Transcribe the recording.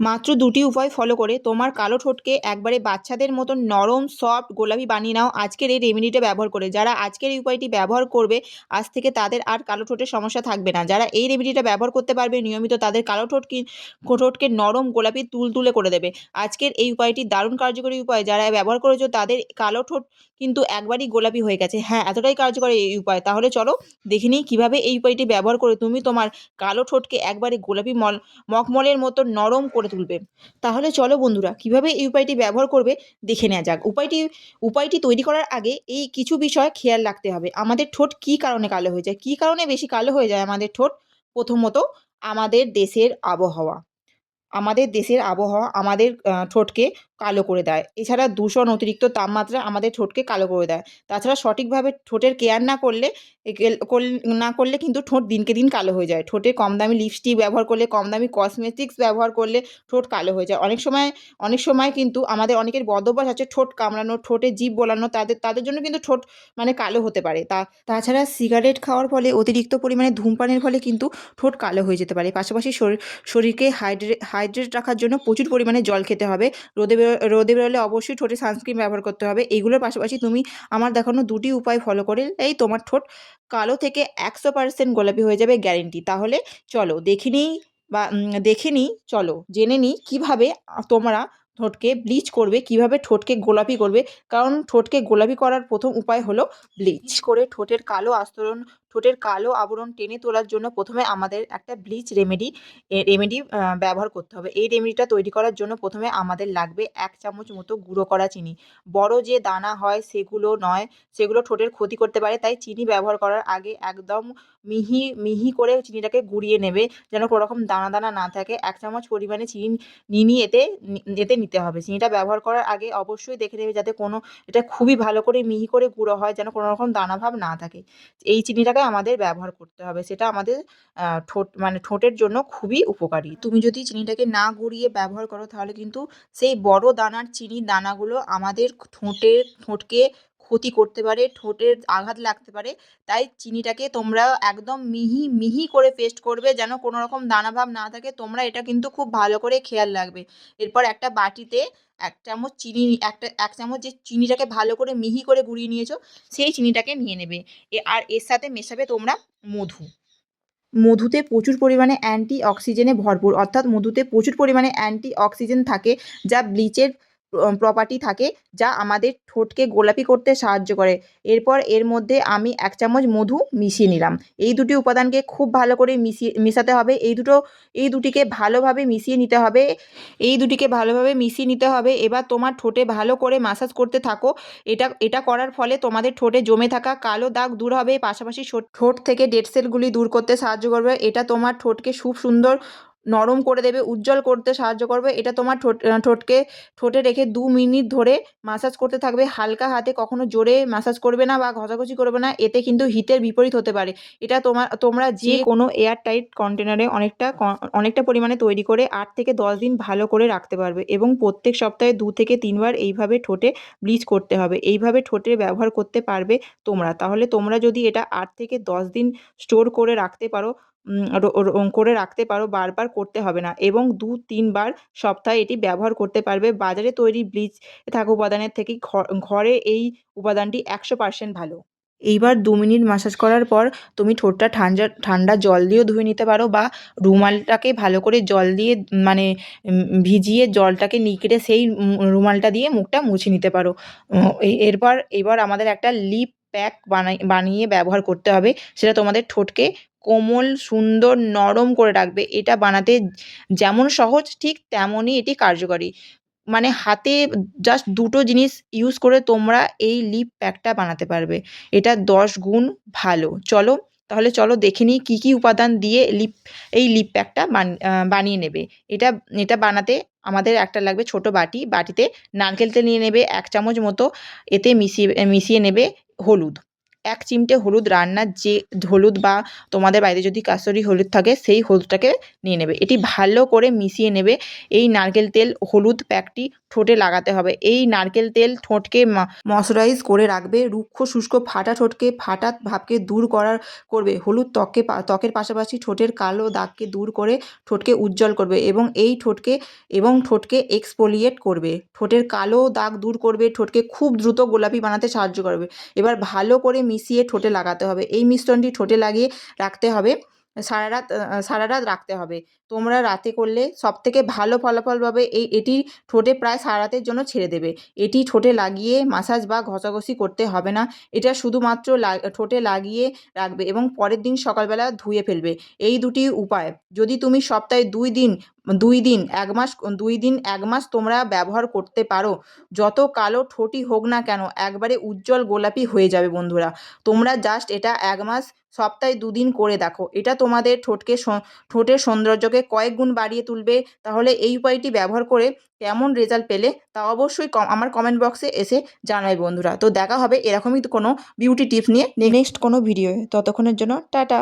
মাত্র দুটি উপায় ফলো করে তোমার কালো ঠোঁটকে একবারে বাচ্চাদের মতন নরম সফট গোলাপি বানিয়ে নাও আজকের এই রেমেডিটা ব্যবহার করে। যারা আজকের এই উপায়টি ব্যবহার করবে আজ থেকে তাদের আর কালো ঠোঁটের সমস্যা থাকবে না। যারা এই রেমেডিটা ব্যবহার করতে পারবে নিয়মিত তাদের কালো ঠোঁটকে নরম গোলাপি তুলতুলে করে দেবে। আজকের এই উপায়টি দারুণ কার্যকরী উপায়। যারা ব্যবহার করেছো তাদের কালো ঠোঁট কিন্তু একবারই গোলাপি হয়ে গেছে। হ্যাঁ, এতটাই কার্যকরী এই উপায়। তাহলে চলো দেখে নিই কীভাবে এই উপায়টি ব্যবহার করে তুমি তোমার কালো ঠোঁটকে একবারে গোলাপি মখমলের মতো নরম করে তুলবে। তাহলে চলো বন্ধুরা কীভাবে এই উপায়টি ব্যবহার করবে দেখে নেওয়া যাক। উপায়টি তৈরি করার আগে এই কিছু বিষয় খেয়াল রাখতে হবে। আমাদের ঠোঁট কী কারণে কালো হয়ে যায়, কী কারণে বেশি কালো হয়ে যায় আমাদের ঠোঁট? প্রথমত আমাদের দেশের আবহাওয়া। আমাদের ঠোঁটকে কালো করে দেয়। এছাড়া দূষণ, অতিরিক্ত তাপমাত্রা আমাদের ঠোঁটকে কালো করে দেয়। তাছাড়া সঠিকভাবে ঠোঁটের কেয়ার না করলে কিন্তু ঠোঁট দিনকে দিন কালো হয়ে যায়। ঠোঁটে কম দামি লিপস্টিক ব্যবহার করলে, কম দামি কসমেটিক্স ব্যবহার করলে ঠোঁট কালো হয়ে যায়। অনেক সময় কিন্তু আমাদের অনেকের বদঅভ্যাস আছে ঠোঁট কামড়ানো, ঠোঁটে জিভ বোলানো, তাদের জন্য কিন্তু ঠোঁট কালো হতে পারে। তাছাড়া সিগারেট খাওয়ার ফলে, অতিরিক্ত পরিমাণে ধূমপানের ফলে কিন্তু ঠোঁট কালো হয়ে যেতে পারে। পাশাপাশি শরীরকে হাইড্রেট রাখার জন্য প্রচুর পরিমাণে জল খেতে হবে। রোদে বেরোলে অবশ্যই ঠোঁটে সানস্ক্রিন ব্যবহার করতে হবে। এগুলোর পাশাপাশি তুমি আমার দেখানো দুটি উপায় ফলো করলেই তোমার ঠোঁট কালো থেকে 100% গোলাপি হয়ে যাবে, গ্যারেন্টি। তাহলে চলো চলো জেনে নিই কীভাবে তোমরা ঠোঁটকে ব্লিচ করবে, কীভাবে ঠোঁটকে গোলাপি করবে। কারণ ঠোঁটকে গোলাপি করার প্রথম উপায় হলো ব্লিচ করে ঠোঁটের কালো আবরণ টেনে তোলার জন্য প্রথমে আমাদের একটা ব্লিচ রেমেডি ব্যবহার করতে হবে। এই রেমেডিটা তৈরি করার জন্য প্রথমে আমাদের লাগবে 1 চামচ মতো গুঁড়ো করা চিনি। বড় যে দানা হয় সেগুলো নয়, সেগুলো ঠোঁটের ক্ষতি করতে পারে। তাই চিনি ব্যবহার করার আগে একদম মিহি করে চিনিটাকে গুঁড়িয়ে নেবে, যেন কোনো রকম দানা দানা না থাকে। 1 চামচ পরিমাণে চিনি এতে নিতে হবে। চিনিটা ব্যবহার করার আগে অবশ্যই দেখে নেবে যাতে এটা খুবই ভালো করে মিহি করে গুঁড়ো হয়, যেন কোনো রকম দানা ভাব না থাকে। এই চিনিটাকে আমাদের ব্যবহার করতে হবে। সেটা আমাদের ঠোঁটের জন্য খুবই উপকারী। তুমি যদি চিনিটাকে না গুঁড়িয়ে ব্যবহার করো তাহলে কিন্তু সেই বড় দানার চিনির দানাগুলো আমাদের ঠোঁটকে ক্ষতি করতে পারে, ঠোঁটের আঘাত লাগতে পারে। তাই চিনিটাকে তোমরা একদম মিহি করে পেস্ট করবে, যেন কোনো রকম দানাভাব না থাকে। তোমরা এটা কিন্তু খুব ভালো করে খেয়াল রাখবে। এরপর একটা বাটিতে 1 চামচ চিনি, 1 চামচ যে চিনিটাকে ভালো করে মিহি করে গুঁড়িয়ে নিয়েছো সেই চিনিটাকে নিয়ে নেবে। আর এর সাথে মেশাবে তোমরা মধুতে প্রচুর পরিমাণে অ্যান্টিঅক্সিজেনে ভরপুর, অর্থাৎ মধুতে প্রচুর পরিমাণে অ্যান্টিঅক্সিজেন থাকে, যা ব্লিচের প্রপার্টি থাকে, যা আমাদের ঠোঁটকে গোলাপি করতে সাহায্য করে। এরপর এর মধ্যে আমি 1 চামচ মধু মিশিয়ে নিলাম। এই দুটি উপাদানকে খুব ভালো করে মেশাতে হবে। এই দুটিকে ভালোভাবে মিশিয়ে নিতে হবে। এবার তোমার ঠোঁটে ভালো করে ম্যাসাজ করতে থাকো। এটা করার ফলে তোমাদের ঠোঁটে জমে থাকা কালো দাগ দূর হবে, পাশাপাশি ঠোঁট থেকে ডেড সেলগুলি দূর করতে সাহায্য করবে। এটা তোমার ঠোঁটকে খুব সুন্দর নরম করে দেবে, উজ্জ্বল করতে সাহায্য করবে। এটা তোমার ঠোঁটে রেখে 2 মিনিট ধরে ম্যাসাজ করতে থাকবে হালকা হাতে, কখনো জোরে ম্যাসাজ করবে না বা ঘষাঘষি করবে না, এতে কিন্তু হিতের বিপরীত হতে পারে। এটা তোমরা যে কোনো এয়ার টাইট কন্টেনারে অনেকটা পরিমাণে তৈরি করে 8 থেকে 10 দিন ভালো করে রাখতে পারবে, এবং প্রত্যেক সপ্তাহে 2 থেকে 3 বার এইভাবে ঠোঁটে ব্লিচ করতে হবে। এইভাবে ঠোঁটে ব্যবহার করতে পারবে তোমরা। তাহলে তোমরা যদি এটা 8 থেকে 10 দিন স্টোর করে রাখতে পারো, বারবার করতে হবে না, এবং 2-3 বার সপ্তাহে এটি ব্যবহার করতে পারবে। বাজারে তৈরি ব্লিচ থাকা উপাদানের থেকে ঘরে এই উপাদানটি 100% ভালো। এইবার 2 মিনিট ম্যাসাজ করার পর তুমি ঠোঁটটা ঠান্ডা জল দিয়েও ধুয়ে নিতে পারো, বা রুমালটাকে ভালো করে জল দিয়ে ভিজিয়ে জলটাকে নিগড়ে সেই রুমালটা দিয়ে মুখটা মুছে নিতে পারো। এবার আমাদের একটা লিপ প্যাক বানিয়ে ব্যবহার করতে হবে। সেটা তোমাদের ঠোঁটকে কোমল, সুন্দর, নরম করে রাখবে। এটা বানাতে যেমন সহজ ঠিক তেমনই এটি কার্যকরী। হাতে জাস্ট 2টো জিনিস ইউজ করে তোমরা এই লিপ প্যাকটা বানাতে পারবে। এটা 10 গুণ ভালো। চলো দেখে নিই কী উপাদান দিয়ে এই লিপ প্যাকটা বানিয়ে নেবে। এটা বানাতে আমাদের একটা লাগবে ছোটো বাটিতে নারকেল তেল নিয়ে নেবে 1 চামচ মতো। এতে মিশিয়ে নেবে হলুদ। 1 চিমটে হলুদ, রান্নার যে হলুদ বা তোমাদের বাড়িতে যদি কাসুরি হলুদ থাকে সেই হলুদটাকে নিয়ে নেবে। এটি ভালো করে মিশিয়ে নেবে। এই নারকেল তেল হলুদ প্যাকটি ঠোঁটে লাগাতে হবে। এই নারকেল তেল ঠোঁটকে ময়েশ্চারাইজ করে রাখবে। রুক্ষ শুষ্ক ফাটা ঠোঁটকে ফাটা ভাবকে দূর করবে। হলুদ ত্বকের পাশাপাশি ঠোঁটের কালো দাগকে দূর করে ঠোঁটকে উজ্জ্বল করবে এবং ঠোঁটকে এক্সফোলিয়েট করবে। ঠোঁটের কালো দাগ দূর করবে, ঠোঁটকে খুব দ্রুত গোলাপি বানাতে সাহায্য করবে। এবার ভালো করে মিশিয়ে ঠোঁটে লাগাতে হবে। এই মিশ্রণটি ঠোঁটে লাগিয়ে রাখতে হবে। সারারাত রাখতে হবে। তোমরা রাতে করলে সবথেকে ভালো ফলাফল পাবে। এটি ঠোঁটে প্রায় সারা রাতের জন্য ছেড়ে দেবে। এটি ঠোঁটে লাগিয়ে মাসাজ বা ঘষাঘষি করতে হবে না। এটা শুধুমাত্র ঠোঁটে লাগিয়ে রাখবে এবং পরের দিন সকালবেলা ধুয়ে ফেলবে। এই দুটি উপায় যদি তুমি সপ্তাহে 2 দিন 1 মাস তোমরা ব্যবহার করতে পারো, যত কালো ঠোঁটই হোক না কেন একবারে উজ্জ্বল গোলাপি হয়ে যাবে বন্ধুরা। তোমরা জাস্ট এটা 1 মাস সপ্তাহে 2 দিন করে দেখো। এটা তোমাদের ঠোঁটের সৌন্দর্যকে কয়েক গুণ বাড়িয়ে তুলবে। তাহলে এই উপায়টি ব্যবহার করে কেমন রেজাল্ট পেলে তা অবশ্যই আমার কমেন্ট বক্সে এসে জানাবে বন্ধুরা। তো দেখা হবে এরকমই কোনো বিউটি টিপস নিয়ে নেক্সট কোনো ভিডিওয়ে। ততক্ষণের জন্য টাটা।